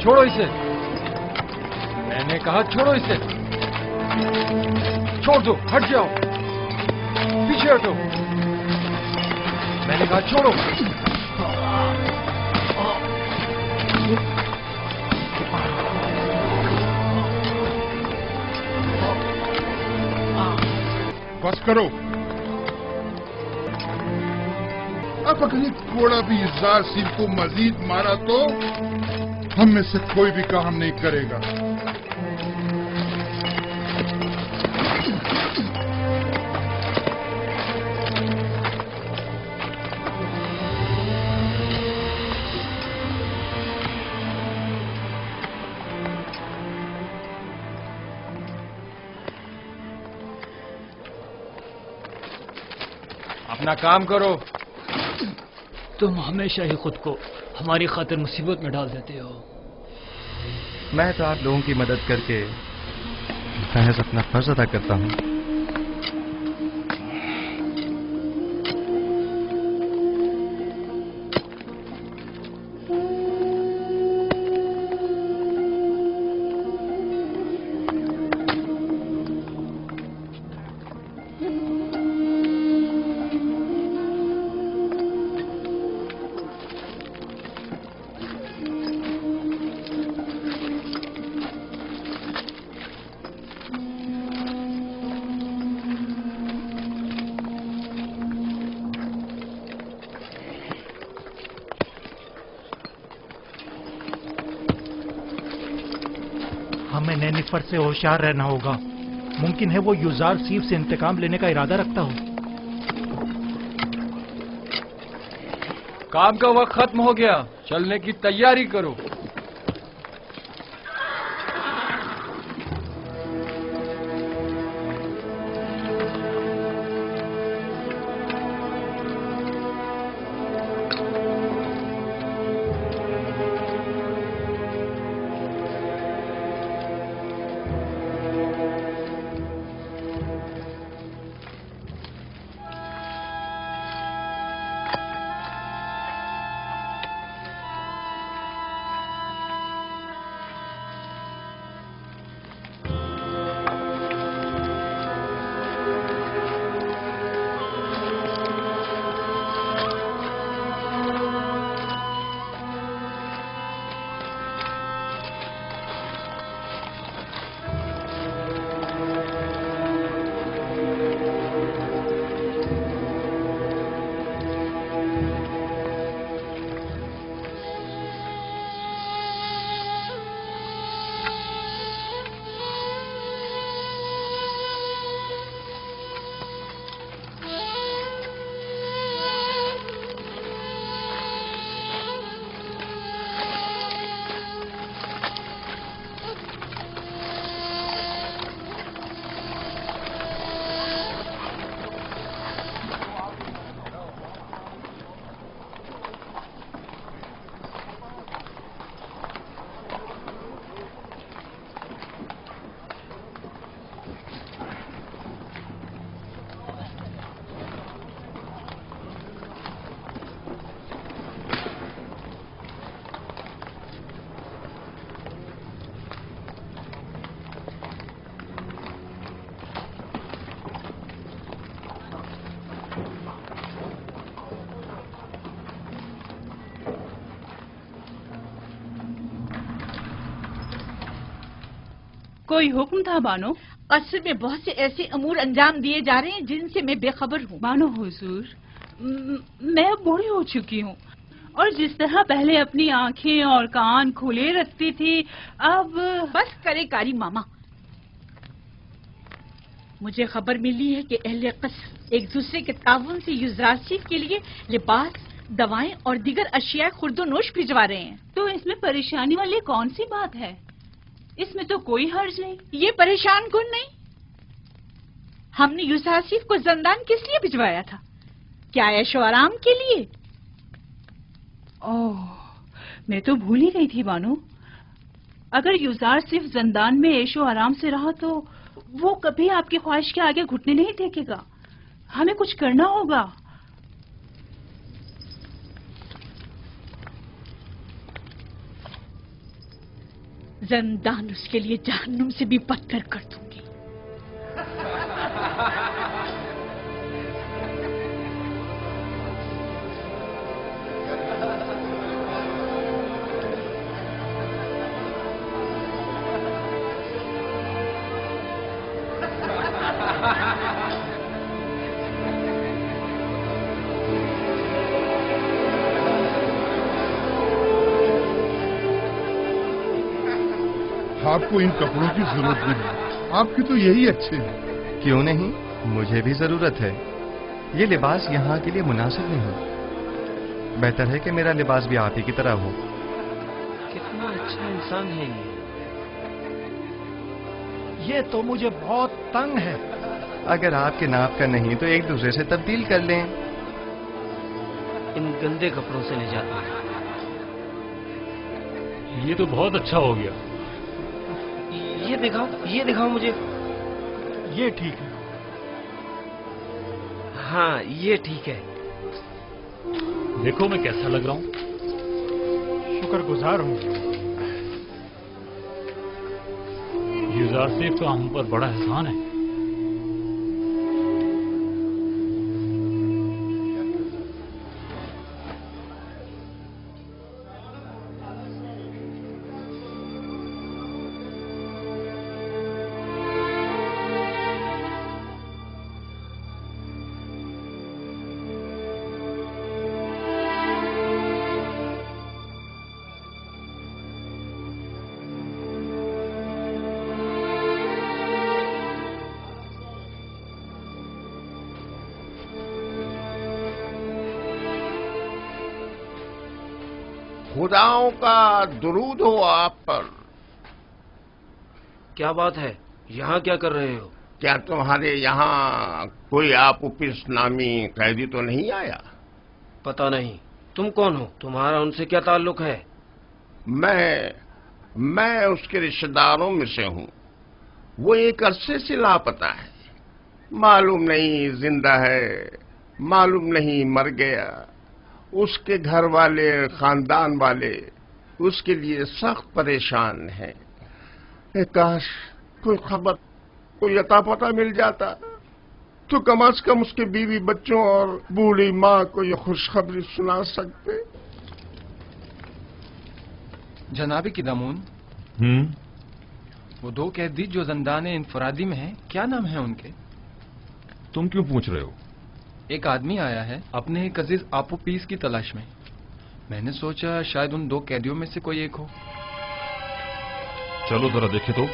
چھوڑو اسے، میں نے کہا چھوڑو اسے، چھوڑ دو، ہٹ جاؤ، پیچھے ہٹو، میں نے کہا چھوڑو۔ بس کرو، اب اگر یہ گھوڑا بھی یزدار سیف کو مزید مارا تو ہم میں سے کوئی بھی کام نہیں کرے گا۔ اپنا کام کرو۔ تم ہمیشہ ہی خود کو ہماری خاطر مصیبت میں ڈال دیتے ہو۔ میں تو آپ لوگوں کی مدد کر کے محض اپنا فرض ادا کرتا ہوں۔ ہمیں نینیفر سے ہوشیار رہنا ہوگا، ممکن ہے وہ یزدار سیف سے انتقام لینے کا ارادہ رکھتا ہو۔ کام کا وقت ختم ہو گیا، چلنے کی تیاری کرو۔ کوئی حکم تھا بانو؟ قصر میں بہت سے ایسے امور انجام دیے جا رہے ہیں جن سے میں بے خبر ہوں۔ بانو حضور، میں اب بوڑھی ہو چکی ہوں، اور جس طرح پہلے اپنی آنکھیں اور کان کھلے رکھتی تھی اب بس کرے کاری ماما۔ مجھے خبر ملی ہے کہ اہل قصر ایک دوسرے کے تعاون سے یزدار کے لیے لباس، دوائیں اور دیگر اشیاء خرد و نوش بھجوا رہے ہیں۔ تو اس میں پریشانی والی کون سی بات ہے؟ اس میں تو کوئی حرج نہیں۔ یہ پریشان کن نہیں، ہم نے یزدار کو زندان کس لیے بھجوایا تھا؟ کیا عیش و آرام کے لیے؟ اوہ، میں تو بھول ہی گئی تھی بانو۔ اگر یزدار صرف زندان میں عیش و آرام سے رہا تو وہ کبھی آپ کی خواہش کے آگے گھٹنے نہیں ٹیکے گا۔ ہمیں کچھ کرنا ہوگا۔ زندان اس کے لیے جہنم سے بھی بدتر کر دوں گی۔ آپ کو ان کپڑوں کی ضرورت نہیں، آپ کے تو یہی اچھے ہیں۔ کیوں نہیں؟ مجھے بھی ضرورت ہے۔ یہ لباس یہاں کے لیے مناسب نہیں۔ بہتر ہے کہ میرا لباس بھی آپ ہی کی طرح ہو۔ کتنا اچھا انسان ہے یہ تو مجھے بہت تنگ ہے۔ اگر آپ کے ناپ کا نہیں تو ایک دوسرے سے تبدیل کر لیں۔ ان گندے کپڑوں سے نجات ملے۔ یہ تو بہت اچھا ہو گیا۔ یہ دکھاؤ مجھے۔ یہ ٹھیک ہے۔ ہاں یہ ٹھیک ہے۔ دیکھو میں کیسا لگ رہا ہوں۔ شکر گزار ہوں۔ یوزار سیف کا ہم پر بڑا احسان ہے۔ خداؤں کا درود ہو آپ پر۔ کیا بات ہے؟ یہاں کیا کر رہے ہو؟ کیا تمہارے یہاں کوئی آپوپس نامی قیدی تو نہیں آیا؟ پتہ نہیں۔ تم کون ہو؟ تمہارا ان سے کیا تعلق ہے؟ میں اس کے رشتہ داروں میں سے ہوں۔ وہ ایک عرصے سے لاپتہ ہے۔ معلوم نہیں زندہ ہے، معلوم نہیں مر گیا۔ اس کے گھر والے، خاندان والے اس کے لیے سخت پریشان ہیں۔ کاش کوئی خبر، کوئی عطا پتہ مل جاتا تو کم از کم اس کے بیوی بچوں اور بوڑھی ماں کو یہ خوشخبری سنا سکتے۔ جناب قدامون، وہ دو قیدی جو زندان انفرادی میں ہیں، کیا نام ہے ان کے؟ تم کیوں پوچھ رہے ہو؟ ایک آدمی آیا ہے اپنے ایک عزیز آپوپیس کی تلاش میں۔ میں نے سوچا شاید ان دو قیدیوں میں سے کوئی ایک ہو۔ چلو ذرا دیکھیں تو۔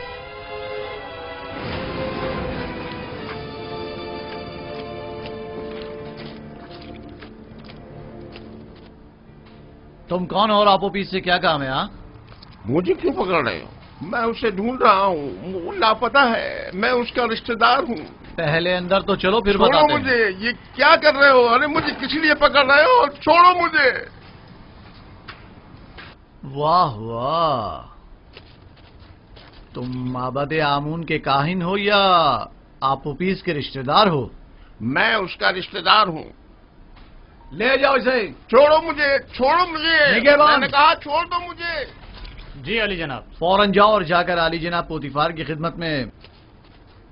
تم کون ہو اور آپوپیس سے کیا کام ہے؟ ہاں مجھے کیوں پکڑ رہے ہو؟ میں اسے ڈھونڈ رہا ہوں، وہ لاپتہ ہے، میں اس کا رشتہ دار ہوں۔ پہلے اندر تو چلو پھر چھوڑو بتاتے ہیں۔ مجھے، یہ کیا کر رہے ہو؟ ارے مجھے کس لیے پکڑ رہے ہو؟ چھوڑو مجھے۔ واہ واہ، تم معبد آمون کے کاہن ہو یا آپوپیس کے رشتہ دار ہو؟ میں اس کا رشتہ دار ہوں۔ لے جاؤ اسے۔ چھوڑو مجھے، چھوڑو مجھے، نگہبان۔ میں نے کہا چھوڑ دو مجھے۔ جی علی جناب۔ فوراً جاؤ اور جا کر علی جناب پوتیفار کی خدمت میں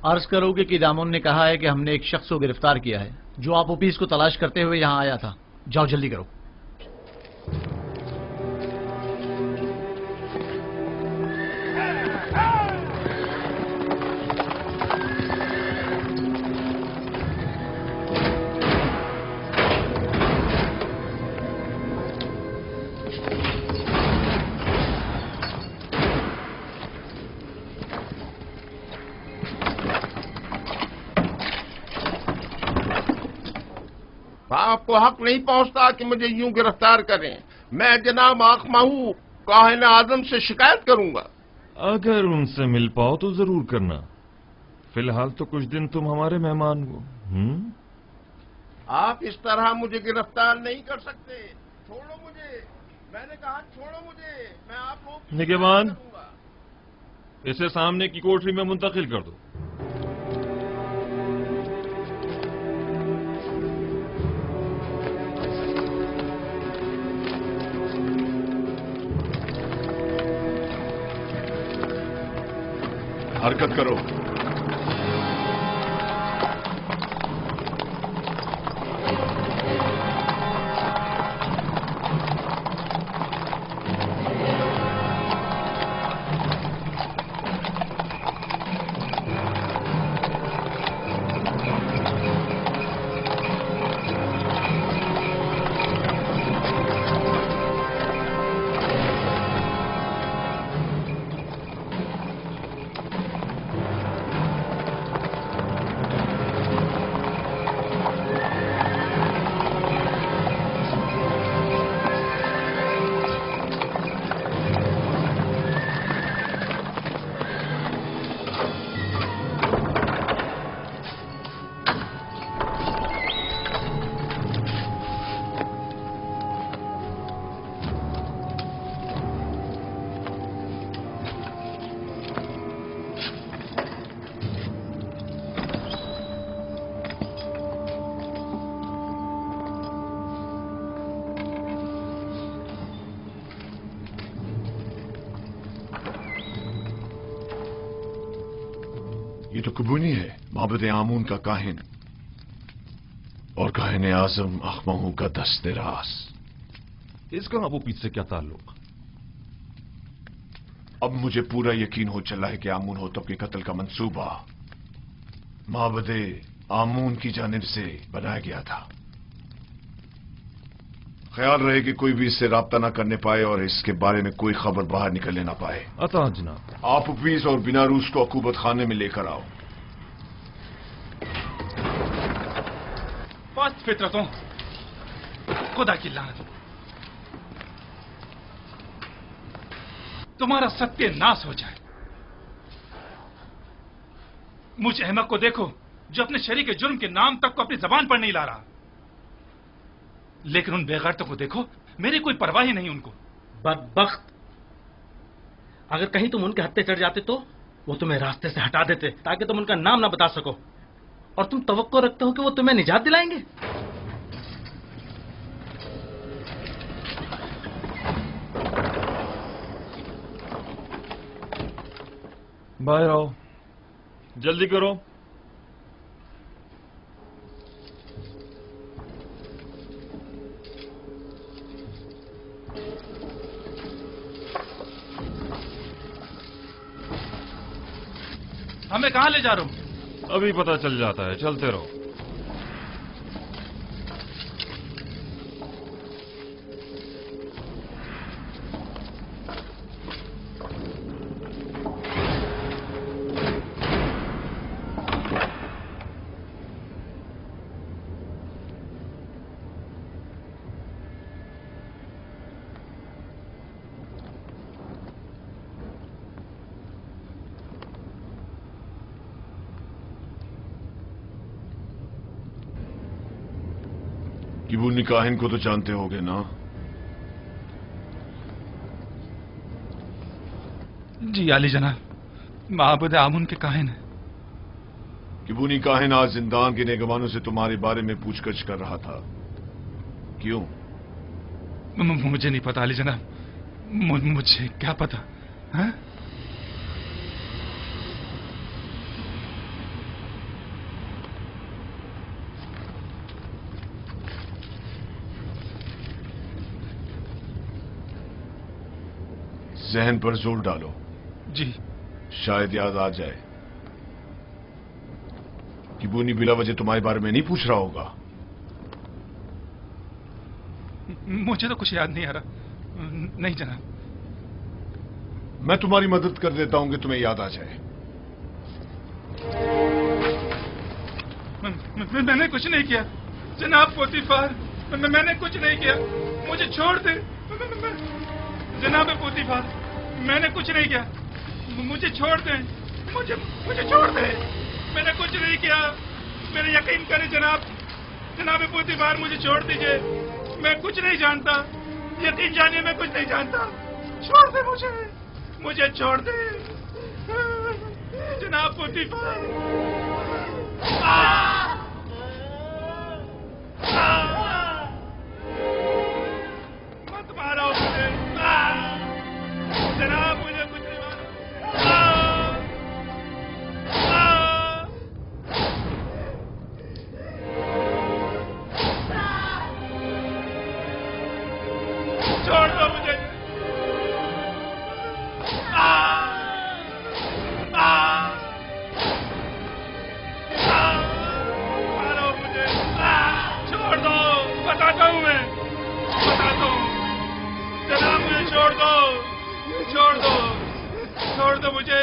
عرض کرو کہ قدامون نے کہا ہے کہ ہم نے ایک شخص کو گرفتار کیا ہے جو آپوپیس کو تلاش کرتے ہوئے یہاں آیا تھا۔ جاؤ جلدی کرو۔ آپ کو حق نہیں پہنچتا کہ مجھے یوں گرفتار کریں۔ میں جناب آخ ماہو کاہن اعظم سے شکایت کروں گا۔ اگر ان سے مل پاؤ تو ضرور کرنا۔ فی الحال تو کچھ دن تم ہمارے مہمان ہو۔ آپ اس طرح مجھے گرفتار نہیں کر سکتے۔ چھوڑو مجھے، میں نے کہا چھوڑو مجھے، میں آپ کو نگہبان، اسے سامنے کی کوٹری میں منتقل کر دو۔ हरकत करो। ये तो कुबूनी है, माबद आमून का काहिन और काहिन आजम अखमहू का दस्ते रास। इसका अबू पीछ से क्या ताल्लुक? अब मुझे पूरा यकीन हो चला है कि आमून होतब के कत्ल का मंसूबा माबद आमून की जानिब से बनाया गया था। ख्याल रहे कि कोई भी इससे राब्ता ना करने पाए और इसके बारे में कोई खबर बाहर निकलने ना पाए। अता जनाब। आप उपीस और बिना रूस को अकूबत खाने में लेकर आओ। पास्त फितरतों, खुदा की लानत, तुम्हारा सत्यानाश हो जाए। मुझ अहमक को देखो जो अपने शरीक के जुर्म के नाम तक को अपनी जबान पर नहीं ला रहा, लेकिन उन बेगैरतों को देखो, मेरी कोई परवाह ही नहीं उनको। बदबख्त, अगर कहीं तुम उनके हत्थे चढ़ जाते तो वो तुम्हें रास्ते से हटा देते ताकि तुम उनका नाम ना बता सको, और तुम तवक्को रखते हो कि वो तुम्हें निजात दिलाएंगे। बाहर आओ, जल्दी करो। हमें कहां ले जा रहे हो? अभी पता चल जाता है, चलते रहो। किबूनी काहिन को तो जानते होगे ना? जी आली जनाब, माबूद आमुन के काहिन है। किबूनी काहिन आज जिंदान के नेगवानों से तुम्हारे बारे में पूछगछ कर रहा था, क्यों? मुझे नहीं पता आली जनाब, मुझे क्या पता है? जहन पर जोर डालो। जी। शायद याद आ जाए। किबूनी बिला वजह तुम्हारे बारे में नहीं पूछ रहा होगा। मुझे तो कुछ याद नहीं आ रहा। नहीं जनाब। मैं तुम्हारी मदद कर देता हूं कि तुम्हें याद आ जाए। मैंने कुछ नहीं किया जनाब पोतीफार, मैंने कुछ नहीं किया, मुझे छोड़ दे जनाब पोतीफार, मैंने कुछ नहीं किया, मुझे छोड़ दे, मुझे छोड़ दे, मैंने कुछ नहीं किया, मेरे यकीन करें जनाब पोतीफार, मुझे छोड़ दीजिए, मैं कुछ नहीं जानता, यकीन जानिए मैं कुछ नहीं जानता, छोड़ दे मुझे छोड़ दे जनाब पोतीफार। मत मारो मुझे जनाब, मुझे कुछ नहीं मारो। छोड़ दो मुझे।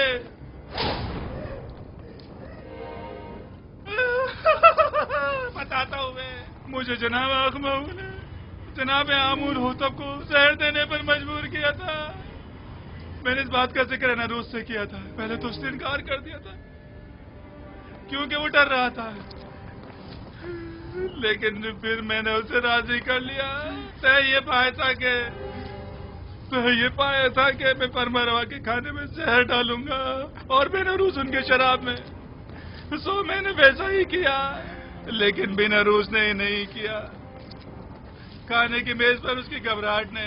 बताता हूँ मैं, मुझे जनाब अखमाऊ ने जनाब आमूर होतब को जहर देने पर मजबूर किया था। मैंने इस बात का जिक्र नरूस से किया था। पहले तो उसने इनकार कर दिया था क्योंकि वो डर रहा था, लेकिन फिर मैंने उसे राजी कर लिया। तय ये पाया था कि मैं परमरवा के खाने में जहर डालूंगा और बेनरूस उनके शराब में। सो मैंने वैसा ही किया, लेकिन बेनरूस ने नहीं किया। खाने की मेज पर उसकी घबराहट ने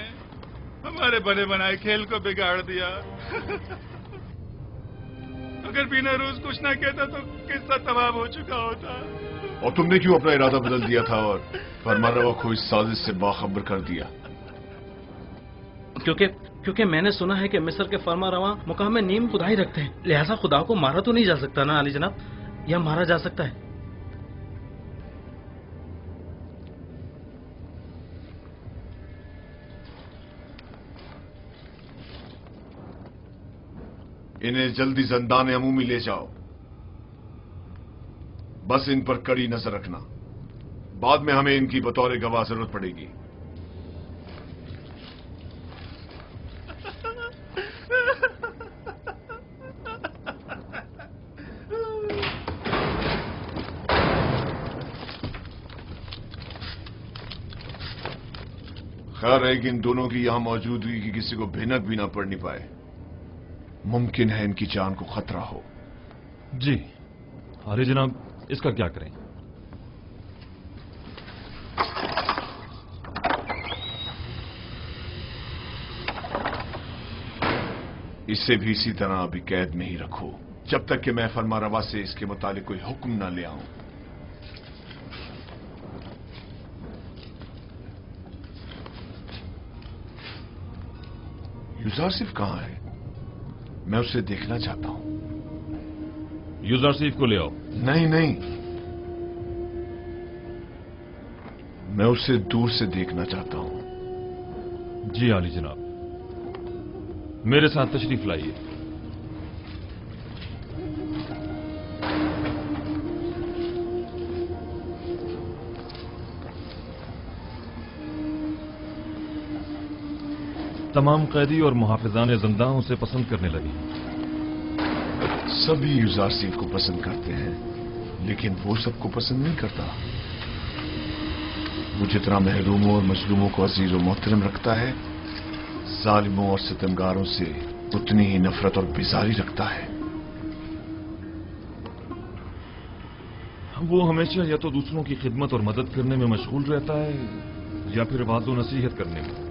हमारे बने बनाए खेल को बिगाड़ दिया। अगर बेनरूस कुछ ना कहता तो किस्सा तमाम हो चुका होता। और तुमने क्यों अपना इरादा बदल दिया था और फरमारवा को इस साजिश से बाखबर कर दिया? क्योंकि मैंने सुना है कि मिस्र के फरमारवा मुकाम में नीम खुदा ही रखते हैं, लिहाजा खुदा को मारा तो नहीं जा सकता ना अली जनाब, या मारा जा सकता है? इन्हें जल्दी ज़िंदान अमूमी ले जाओ। बस इन पर कड़ी नजर रखना, बाद में हमें इनकी बतौर गवाह जरूरत पड़ेगी। खैर है कि इन दोनों की यहां मौजूदगी की किसी को भिनक भी ना पड़नी पाए। मुमकिन है इनकी जान को खतरा हो। जी अरे जनाब, इसका क्या करें? इसे भी इसी तरह अभी कैद में ही रखो जब तक कि मैं फरमारवा से इसके मुतालिक कोई हुक्म ना ले आऊं। यूजारसिफ कहां है? मैं उसे देखना चाहता हूं। यूजारसिफ को ले आओ। नहीं नहीं, मैं उसे दूर से देखना चाहता हूं। जी आली जनाब, मेरे साथ तशरीफ लाइए। तमाम कैदी और मुहाफिजान ज़िंदा उसे पसंद करने लगे। सभी यूजारसिफ को पसंद करते हैं, लेकिन वो सबको पसंद नहीं करता। वो जितना महरूमों और मजलूमों को अजीज और मोहतरम रखता है, जालिमों और सितमगारों से उतनी ही नफरत और बेजारी रखता है। वो हमेशा या तो दूसरों की खिदमत और मदद करने में मशगूल रहता है या फिर वाज़ो नसीहत करने में।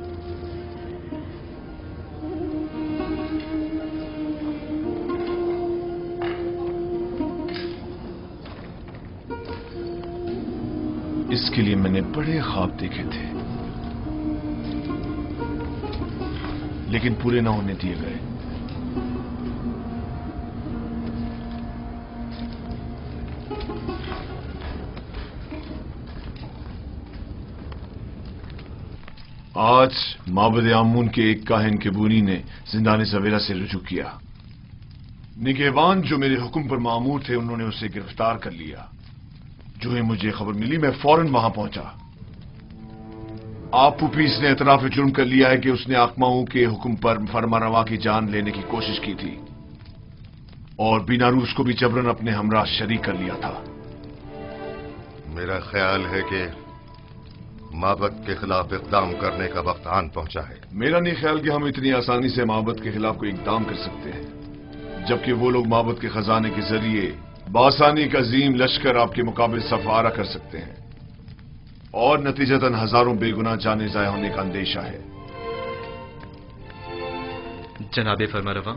इसके लिए मैंने बड़े ख्वाब देखे थे, लेकिन पूरे ना होने दिए गए। आज माबद आमून के एक काहिन केबूनी ने जिंदान सवेरा से रुजू किया। निगहबान जो मेरे हुक्म पर मामूर थे, उन्होंने उसे गिरफ्तार कर लिया। जो ही मुझे खबर मिली, मैं फौरन वहां पहुंचा। आप पुपीस ने एतराफ जुर्म कर लिया है कि उसने आकमाऊ के हुक्म पर फरमारवा की जान लेने की कोशिश की थी और बीनारूस को भी जबरन अपने हमरा शरीक कर लिया था। मेरा ख्याल है कि माबद के खिलाफ इक़दाम करने का वक्त आन पहुंचा है। मेरा नहीं ख्याल कि हम इतनी आसानी से माबद के खिलाफ कोई इक़दाम कर सकते हैं, जबकि वो लोग माबद के खजाने के जरिए बासानी का अजीम लश्कर आपके मुकाबले सफारा कर सकते हैं और नतीजतन हजारों बेगुनाह जाने जाया होने का अंदेशा है। जनाबे फरमारवा,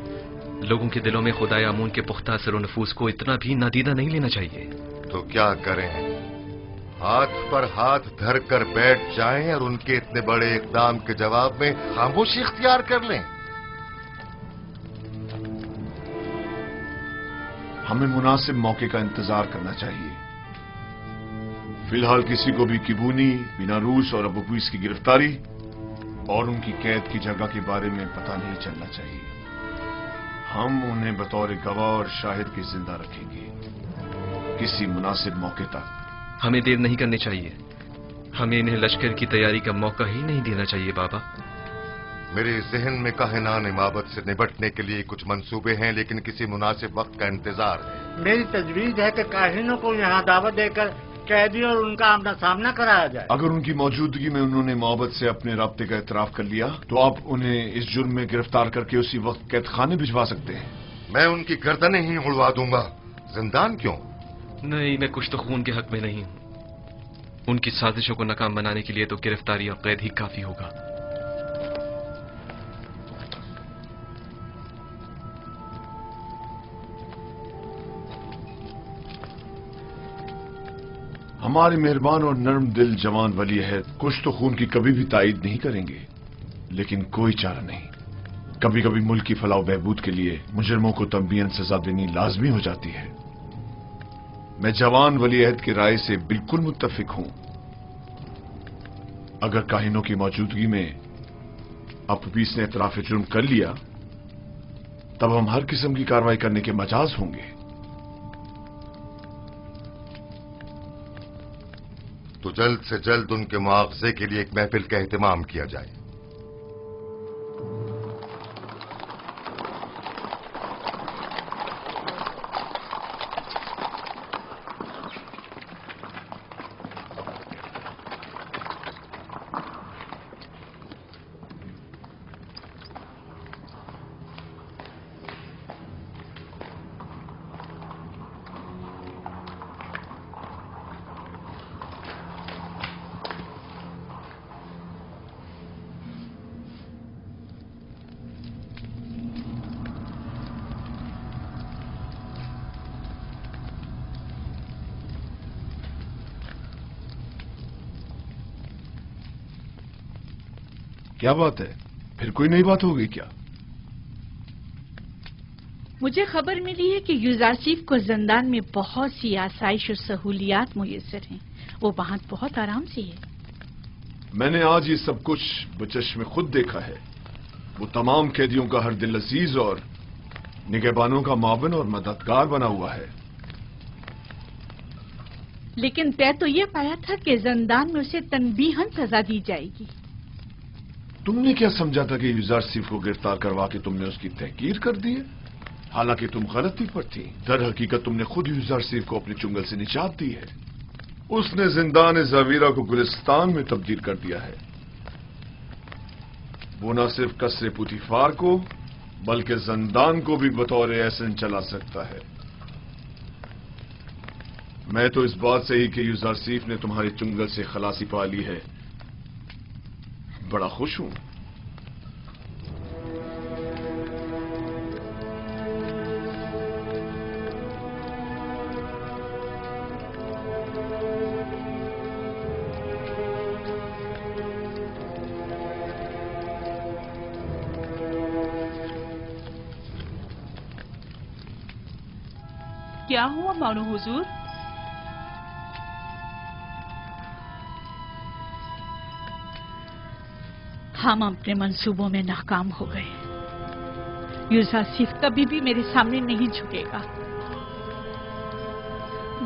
लोगों के दिलों में खुदाए आमून के पुख्ता असर नफूस को इतना भी नादीदा नहीं लेना चाहिए। तो क्या करें? हाथ पर हाथ धर कर बैठ जाएं और उनके इतने बड़े इक़दाम के जवाब में खामोशी इख्तियार कर लें? हमें मुनासिब मौके का इंतजार करना चाहिए। फिलहाल किसी को भी किबूनी, बीनारूस और अबूपीस की गिरफ्तारी और उनकी कैद की जगह के बारे में पता नहीं चलना चाहिए। हम उन्हें बतौर गवाह और शाहिद के जिंदा रखेंगे किसी मुनासिब मौके तक। हमें देर नहीं करनी चाहिए। हमें इन्हें लश्कर की तैयारी का मौका ही नहीं देना चाहिए बाबा। मेरे जहन में काहिनान इमामत से निपटने के लिए कुछ मंसूबे हैं, लेकिन किसी मुनासिब वक्त का इंतजार है। मेरी तजवीज है कि काहिनों को यहाँ दावत देकर कैदी और उनका आमना सामना कराया जाए। अगर उनकी मौजूदगी में उन्होंने मोहब्बत से अपने राब्ते का इतराफ कर लिया तो आप उन्हें इस जुर्म में गिरफ्तार करके उसी वक्त कैद खाने भिजवा सकते हैं। मैं उनकी गर्दनें ही उड़वा दूंगा। जिंदान क्यों? नहीं, मैं कुछ तो खून के हक में नहीं हूं। उनकी साजिशों को नाकाम बनाने के लिए तो गिरफ्तारी और कैद ही काफी होगा। हमारे मेहरबान और नर्म दिल जवान वली अहद कुछ तो खून की कभी भी तायीद नहीं करेंगे, लेकिन कोई चारा नहीं। कभी कभी मुल्क की फलाह बहबूद के लिए मुजरिमों को तंबीहन सजा देनी लाजमी हो जाती है। मैं जवान वली अहद की राय से बिल्कुल मुत्तफिक हूं। अगर काहिनों की मौजूदगी में अपबीस ने इतराफ जुर्म कर लिया तब हम हर किस्म की कार्रवाई करने के मजाज होंगे। तो जल्द से जल्द उनके मुआवजे के लिए एक महफिल का एहतमाम किया जाए। क्या बात है, फिर कोई नई बात हो गई क्या? मुझे खबर मिली है कि यूजारसीफ को जिंदान में बहुत सी आसाइश और सहूलियात मुयस्सर हैं। वो वहां बहुत आराम से है। मैंने आज ये सब कुछ बचश्मे खुद देखा है। वो तमाम कैदियों का हर दिल अजीज और निगहबानों का मावन और मददगार बना हुआ है। लेकिन तय तो ये पाया था कि जिंदान में उसे तनबीहन सजा दी जाएगी। तुमने क्या समझा था कि यूजारसीफ को गिरफ्तार करवा के तुमने उसकी तहकीर कर दी है? हालांकि तुम गलती पर थी। दर हकीकत तुमने खुद यूजारसीफ को अपने चुंगल से निजात दी है। उसने जिंदान ज़ावीरा को गुलिस्तान में तब्दील कर दिया है। वो न सिर्फ कसरे पुतीफार को बल्कि जिंदान को भी बतौर एहसन चला सकता है। मैं तो इस बात से ही कि यूजारसीफ ने तुम्हारे चुंगल से खलासी पा ली है बड़ा खुश हूं। क्या हुआ मानो हुजूर? हम अपने मंसूबों में नाकाम हो गए। यूजारसीफ कभी भी मेरे सामने नहीं झुकेगा।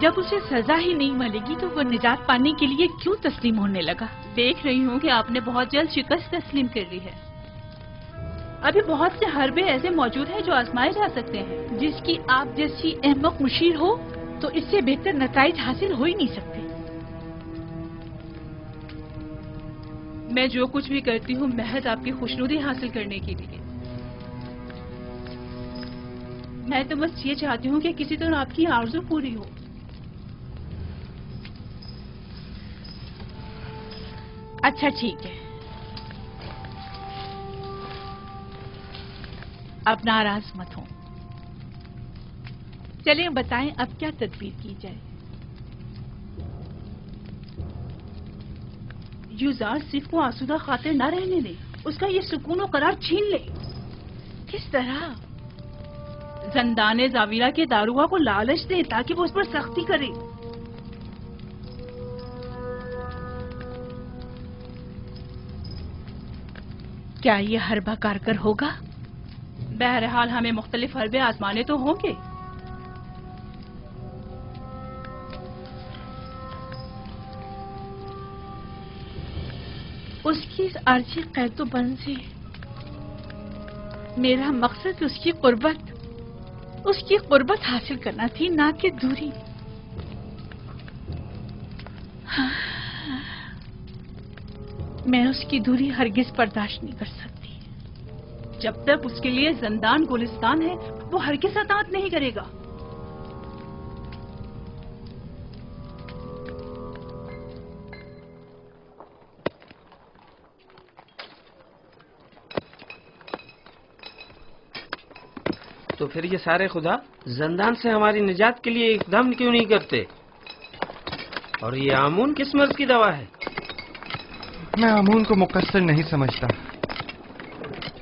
जब उसे सजा ही नहीं मिलेगी तो वो निजात पाने के लिए क्यों तस्लीम होने लगा? देख रही हूँ कि आपने बहुत जल्द शिकस्त तस्लीम कर ली है। अभी बहुत से हरबे ऐसे मौजूद हैं जो आजमाए जा सकते हैं। जिसकी आप जैसी अहमक मुशीर हो तो इससे बेहतर नताइज हासिल हो ही नहीं सकते। मैं जो कुछ भी करती हूँ महज आपकी खुशनुदी हासिल करने के लिए। मैं तो बस ये चाहती हूँ कि किसी तरह आपकी आरज़ू पूरी हो। अच्छा ठीक है, अब नाराज मत हो। चलिए बताएं अब क्या तदबीर की जाए। यूजारसीफ को आसूदा खातिर न रहने दे, उसका ये सुकून और करार छीन ले। किस तरह? जिंदान ज़ावीरा के दारुआ को लालच दे ताकि वो उस पर सख्ती करे। क्या ये हरबा कारगर होगा? बहरहाल हमें मुख्तलिफ हरबे आजमाने तो होंगे। उसकी इस आर्जी कैदोबंद से मेरा मकसद उसकी कुर्बत हासिल करना थी, ना कि दूरी। मैं उसकी दूरी हरगिज बर्दाश्त नहीं कर सकती। जब तक उसके लिए जिंदान गुलिस्तान है वो हरगिज अतात नहीं करेगा। तो फिर ये सारे खुदा जिंदान से हमारी निजात के लिए इकदाम क्यों नहीं करते? और ये आमून किस मर्ज की दवा है? मैं आमून को मुकस्सर नहीं समझता।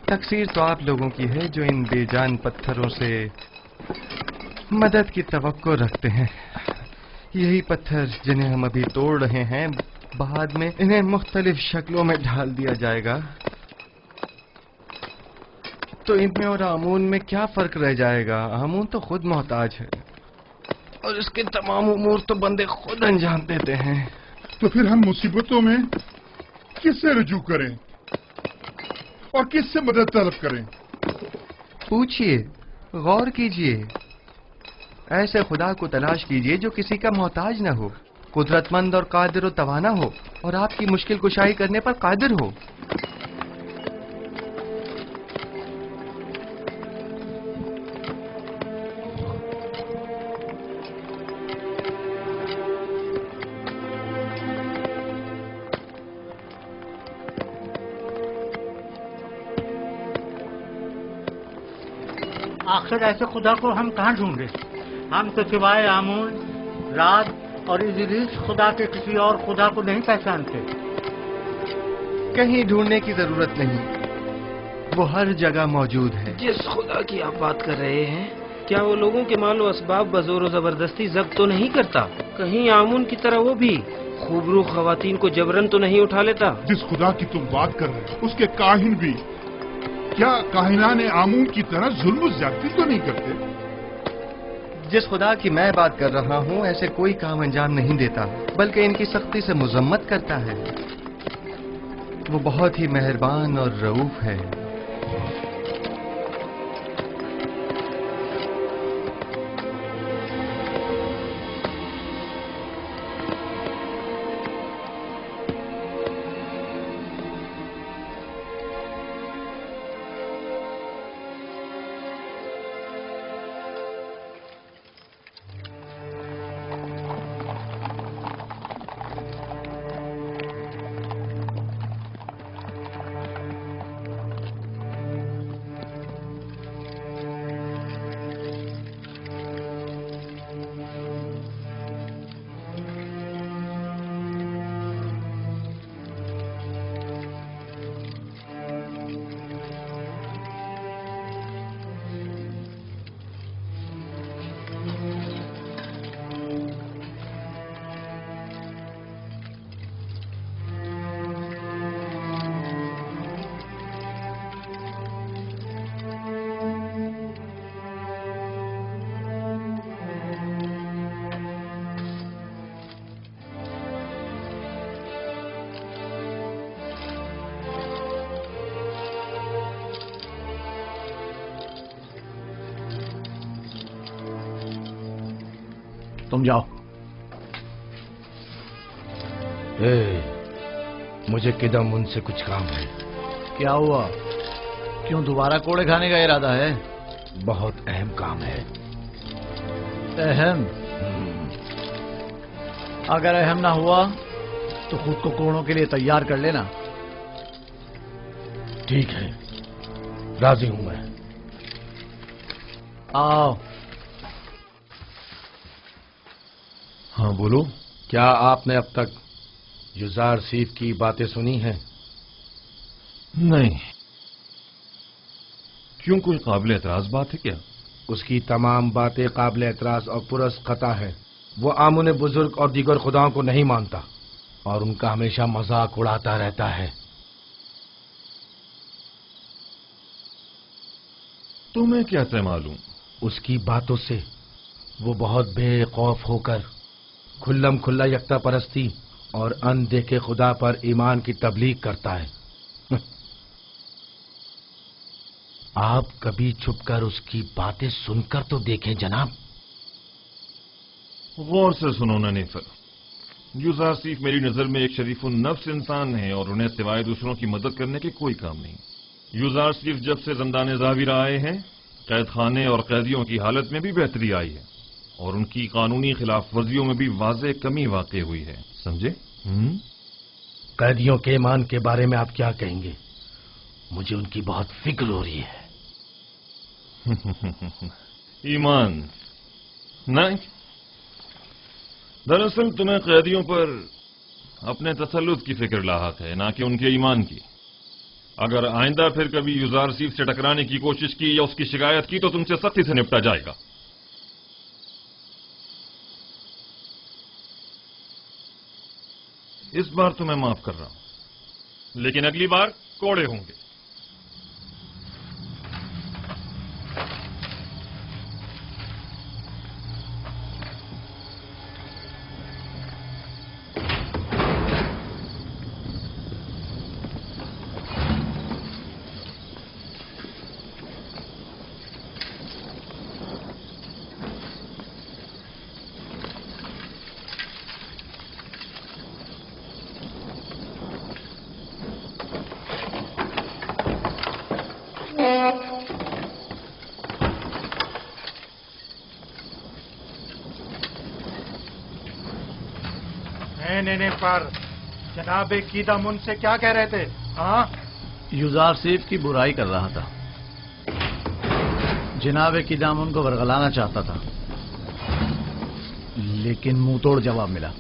तकसीर तो आप लोगों की है जो इन बेजान पत्थरों से मदद की तवक्को रखते हैं। यही पत्थर जिन्हें हम अभी तोड़ रहे हैं, बाद में इन्हें मुख्तलिफ शक्लों में ढाल दिया जाएगा, तो इनमें और आमून में क्या फर्क रह जाएगा? आमून तो खुद मोहताज है और इसके तमाम उमूर तो बंदे खुद अंजाम देते हैं। तो फिर हम मुसीबतों में किससे रुजू करें और किससे मदद तलब करें? पूछिए, गौर कीजिए, ऐसे खुदा को तलाश कीजिए जो किसी का मोहताज न हो, कुदरतमंद और कादिर व तवाना हो और आपकी मुश्किल कुशाई करने पर कादिर हो। आखिर ऐसे खुदा को हम कहाँ ढूंढे? हम तो सिवाय आमून, राज और इजरीस खुदा के किसी और खुदा को नहीं पहचानते। कहीं ढूंढने की जरूरत नहीं, वो हर जगह मौजूद है। जिस खुदा की आप बात कर रहे हैं, क्या वो लोगों के मालो असबाब बजोर जबरदस्ती जब्त तो नहीं करता? कहीं आमून की तरह वो भी खूबरू खवातीन को जबरन तो नहीं उठा लेता? जिस खुदा की तुम बात कर रहे हो उसके काहिन भी क्या काहिनान आमून की तरह जुल्म ज्यादती तो नहीं करते? जिस खुदा की मैं बात कर रहा हूँ ऐसे कोई काम अंजाम नहीं देता, बल्कि इनकी सख्ती से मुजम्मत करता है। वो बहुत ही मेहरबान और रऊफ है। तुम जाओ। मुझे किदम उनसे कुछ काम है। क्या हुआ? क्यों दोबारा कोड़े खाने का इरादा है? बहुत अहम काम है। अहम? अगर अहम ना हुआ तो खुद को कोड़ों के लिए तैयार कर लेना। ठीक है, राजी हूं मैं। आओ। हाँ बोलो। क्या आपने अब तक युजार सीफ की बातें सुनी हैं? नहीं। क्यों, कोई काबिल एतराज बात है क्या? उसकी तमाम बातें काबिल एतराज और पुरस खता है। वो आमुन बुजुर्ग और दीगर खुदाओं को नहीं मानता और उनका हमेशा मजाक उड़ाता रहता है। तुम्हें कैसे मालूम? उसकी बातों से वो बहुत बेखौफ होकर खुल्लम खुल्ला यकता परस्ती और अनदेखे खुदा पर ईमान की तबलीग करता है। आप कभी छुपकर उसकी बातें सुनकर तो देखें जनाब। गौर से सुनो ना नेफर, यूज़ार सीफ मेरी नजर में एक शरीफुन नफ्स इंसान है और उन्हें सिवाय दूसरों की मदद करने के कोई काम नहीं। यूज़ार सीफ जब से ज़िंदाने ज़ाहिर आए हैं, कैद खाने और कैदियों की हालत में भी बेहतरी आई है और उनकी कानूनी खिलाफ वर्जियों में भी वाज़े कमी वाक़ई हुई है। समझे? कैदियों के ईमान के बारे में आप क्या कहेंगे? मुझे उनकी बहुत फिक्र हो रही है। ईमान नहीं, दरअसल तुम्हें कैदियों पर अपने तसल्लुत की फिक्र लाहक है, ना कि उनके ईमान की। अगर आइंदा फिर कभी यूज़ार सीफ से टकराने की कोशिश की या उसकी शिकायत की तो तुमसे सख्ती से निपटा जाएगा। इस बार तो मैं माफ कर रहा हूं, लेकिन अगली बार कोड़े होंगे। नहीं, पर जनाब कीदामुन से क्या कह रहे थे? हाँ, यूज़ार सीफ की बुराई कर रहा था। जनाब कीदामुन को वरगलाना चाहता था, लेकिन मुंह तोड़ जवाब मिला।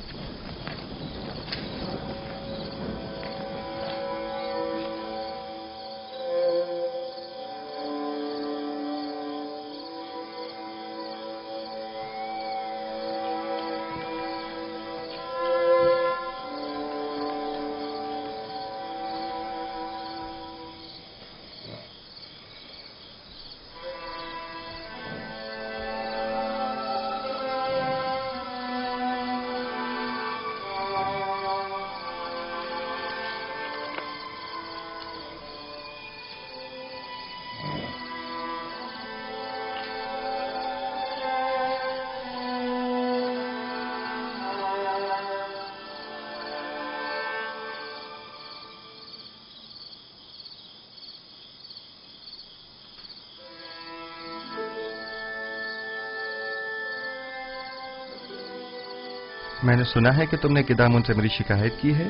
मैंने सुना है कि तुमने किदामुन से मेरी शिकायत की है।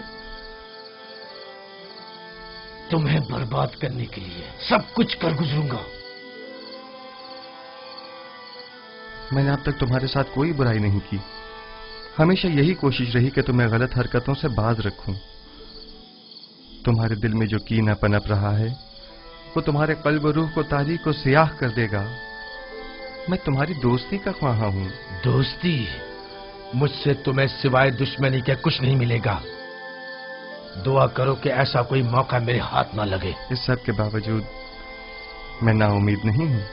तुम्हें बर्बाद करने के लिए सब कुछ कर गुजरूंगा। मैंने अब तक तुम्हारे साथ कोई बुराई नहीं की। हमेशा यही कोशिश रही कि तुम्हें गलत हरकतों से बाज रखूं। तुम्हारे दिल में जो कीना पनप रहा है वो तुम्हारे कल्ब रूह को तारीख को सियाह कर देगा। मैं तुम्हारी दोस्ती का ख्वाहा हूं। दोस्ती? मुझसे तुम्हें सिवाय दुश्मनी के कुछ नहीं मिलेगा। दुआ करो कि ऐसा कोई मौका मेरे हाथ न लगे। इस सब के बावजूद मैं नाउम्मीद नहीं हूं।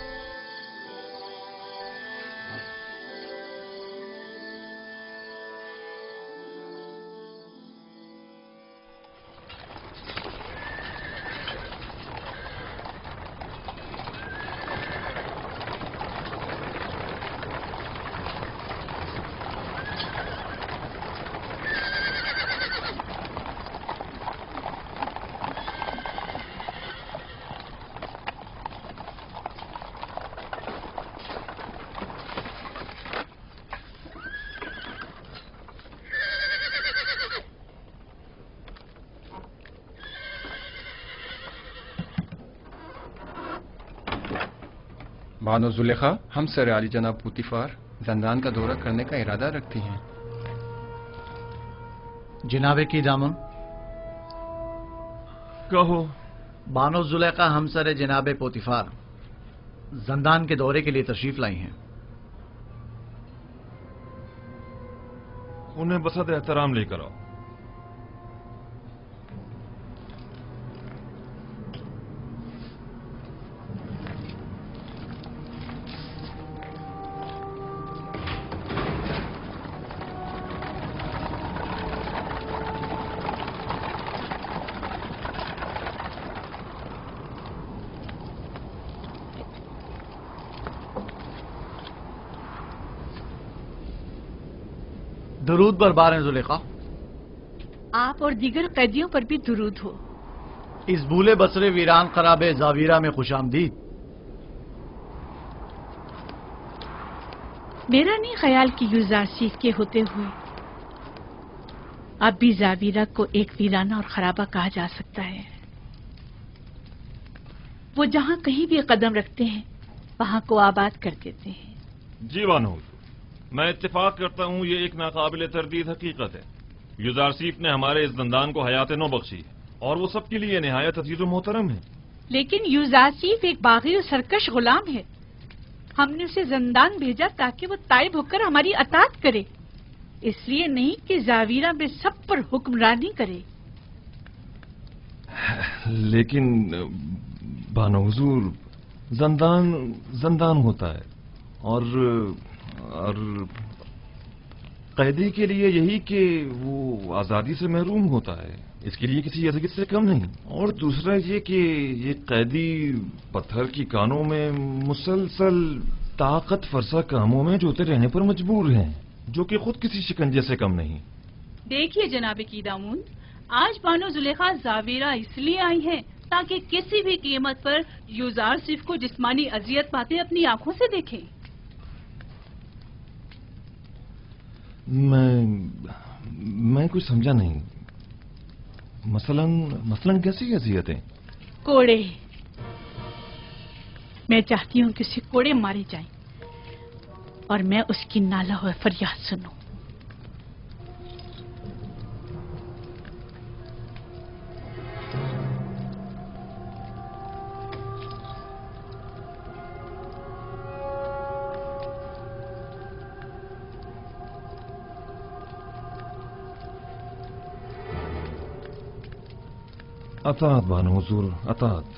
बानो जुलेखा, हम सर आली जनाब पुतिफार जंदान का दौरा करने का इरादा रखती हैं। जनाबे की दामन कहो। बानो जुलेखा हमसर जनाबे पोतिफार जंदान के दौरे के लिए तशरीफ लाई हैं। उन्हें बसत एहतराम लेकर आओ। درود بربار ہیں زلیخا. آپ اور دیگر قیدیوں پر بھی درود ہو. اس بھولے بسرے ویران خراب زاویرہ میں خوش آمدید. میرا نہیں خیال کہ یوزارسیف کے ہوتے ہوئے اب بھی زاویرہ کو ایک ویرانہ اور خرابہ کہا جا سکتا ہے. وہ جہاں کہیں بھی قدم رکھتے ہیں وہاں کو آباد کر دیتے ہیں. جی بانو، میں اتفاق کرتا ہوں یہ ایک ناقابل تردید حقیقت ہے. یوزارسیف نے ہمارے اس زندان کو حیات نو بخشی ہے اور وہ سب کے لیے نہایت عزیز و محترم ہے. لیکن یوزارسیف ایک باغی اور سرکش غلام ہے. ہم نے اسے زندان بھیجا تاکہ وہ تائب ہو کر ہماری اطاعت کرے، اس لیے نہیں کہ زاویرہ میں سب پر حکمرانی کرے. لیکن بانو حضور، زندان ہوتا ہے اور قیدی کے لیے یہی کہ وہ آزادی سے محروم ہوتا ہے، اس کے لیے کسی اذیت سے کم نہیں. اور دوسرا یہ کہ یہ قیدی پتھر کی کانوں میں مسلسل طاقت فرسا کاموں میں جوتے رہنے پر مجبور ہیں، جو کہ خود کسی شکنجے سے کم نہیں. دیکھیے جناب قیدامون، آج بانو زلیخا زاویرہ اس لیے آئی ہیں تاکہ کسی بھی قیمت پر یوزارسیف کو جسمانی اذیت پاتے اپنی آنکھوں سے دیکھیں. میں کچھ سمجھا نہیں. مثلاً کیسی اذیتیں؟ کوڑے. میں چاہتی ہوں کہ اسے کوڑے مارے جائیں اور میں اس کی نالہ و فریاد سنوں. اطاعت بانو حضور، اطاعت.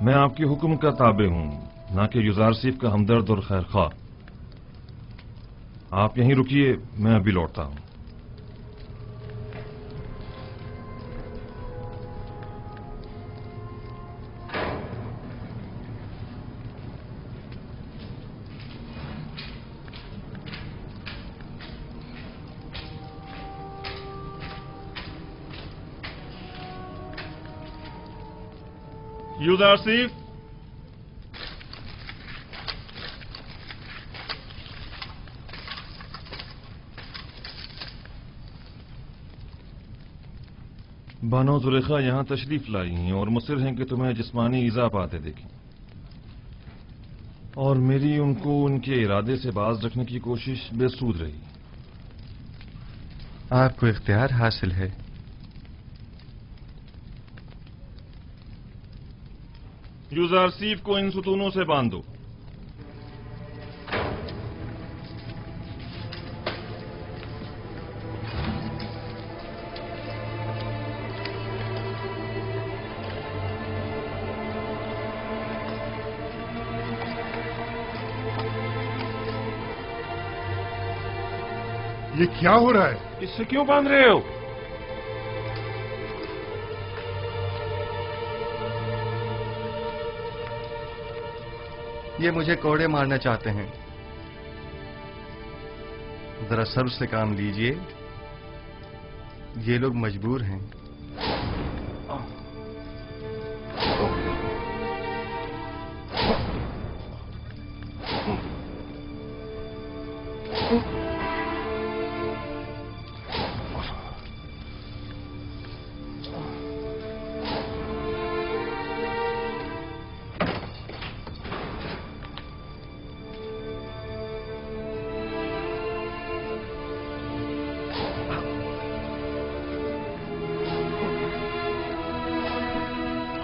میں آپ کے حکم کا تابع ہوں، نہ کہ یوزارسیف کا ہمدرد اور خیر خواہ. آپ یہیں رکیے، میں ابھی لوٹتا ہوں. یوزارسیف، بانو زلیخا یہاں تشریف لائی ہیں اور مصر ہیں کہ تمہیں جسمانی ایذا پاتے دیکھیں، اور میری ان کو ان کے ارادے سے باز رکھنے کی کوشش بے سود رہی. آپ کو اختیار حاصل ہے. یوزارسیف کو ان ستونوں سے باندھو. یہ کیا ہو رہا ہے؟ اس سے کیوں باندھ رہے ہو؟ یہ مجھے کوڑے مارنا چاہتے ہیں. ذرا صبر سے کام لیجئے، یہ لوگ مجبور ہیں.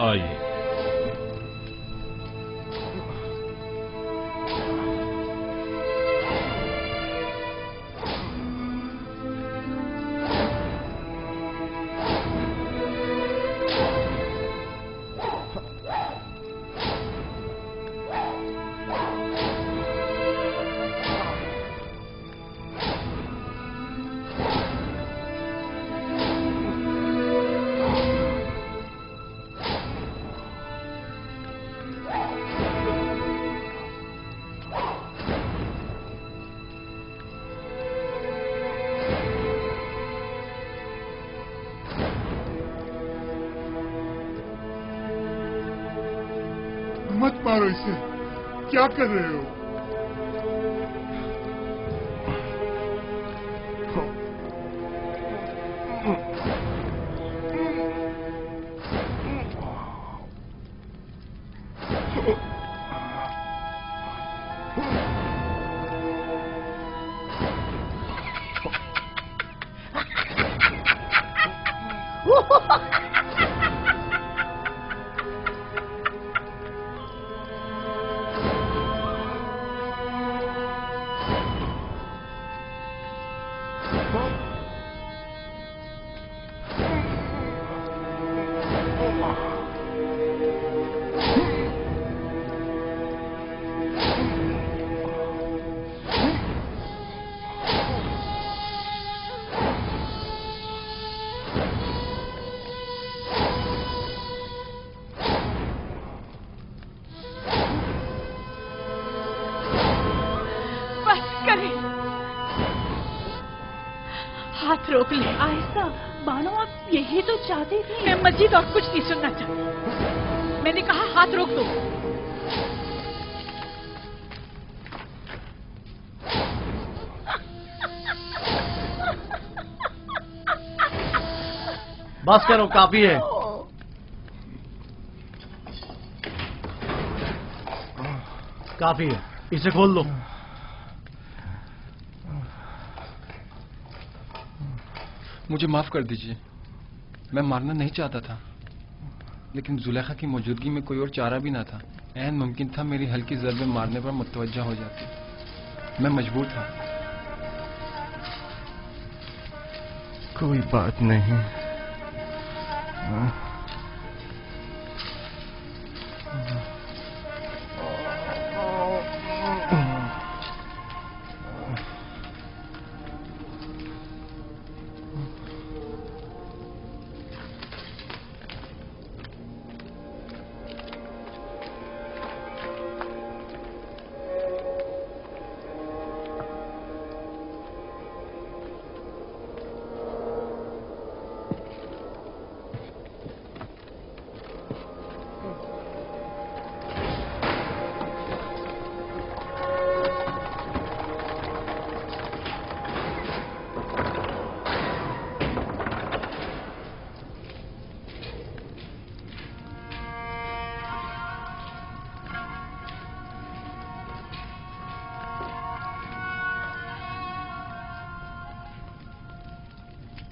آئیے. मत मारो इसे, क्या कर रहे हो? हाथ रोक ले। आहिस्ता, बानो आप यही तो चाहते थे। मैं मजीद और कुछ नहीं सुनना चाहती। मैंने कहा हाथ रोक दो। बस करो, काफी है। काफी है, इसे खोल दो। मुझे माफ कर दीजिए, मैं मारना नहीं चाहता था, लेकिन जुलेखा की मौजूदगी में कोई और चारा भी ना था। ऐन मुमकिन था मेरी हल्की ज़रबे मारने पर मुतवज्जा हो जाती। मैं मजबूर था। कोई बात नहीं।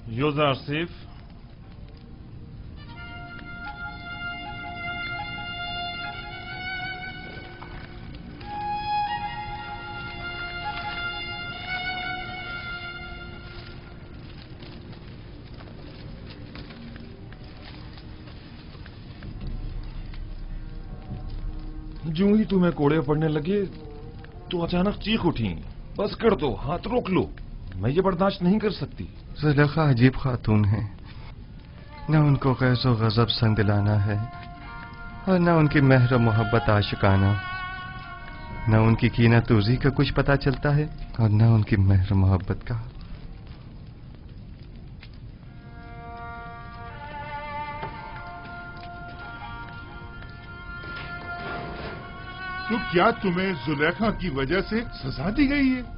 यूज़ारसिफ, जो ही तुम्हें कोड़े पड़ने लगे तो अचानक चीख उठी। बस कर दो, हाथ रोक लो, मैं ये बर्दाश्त नहीं कर सकती। जुलेखा अजीब खातून है, न उनको गैज़ो गज़ब संदिलाना है और न उनकी मेहर मोहब्बत आशिकाना, न उनकी कीना तूज़ी का कुछ पता चलता है और न उनकी मेहर मोहब्बत का। तो क्या तुम्हें जुलेखा की वजह से सजा दी गई है?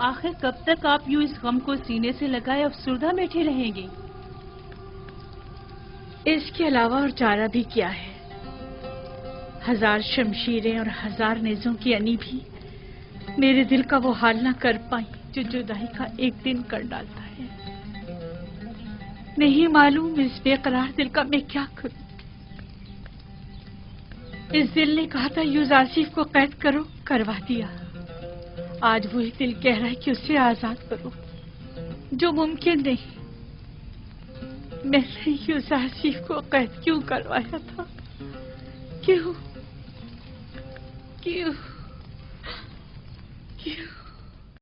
आखिर कब तक आप यूं इस गम को सीने से लगाए अफसुर्दा बैठे रहेंगे? इसके अलावा और चारा भी क्या है? हजार शमशीरें और हजार नेज़ों की अनी भी मेरे दिल का वो हाल ना कर पाई जो जुदाई का एक दिन कर डालता है। नहीं मालूम इस बेकरार दिल का मैं क्या करूं। इस दिल ने कहा था यूज़ारसिफ को कैद करो, करवा दिया। आज वही दिल कह रहा है कि उसे आजाद करो। जो मुमकिन नहीं। मैंने यूजारसीफ को कैद क्यों करवाया था? क्यों क्यों क्यों?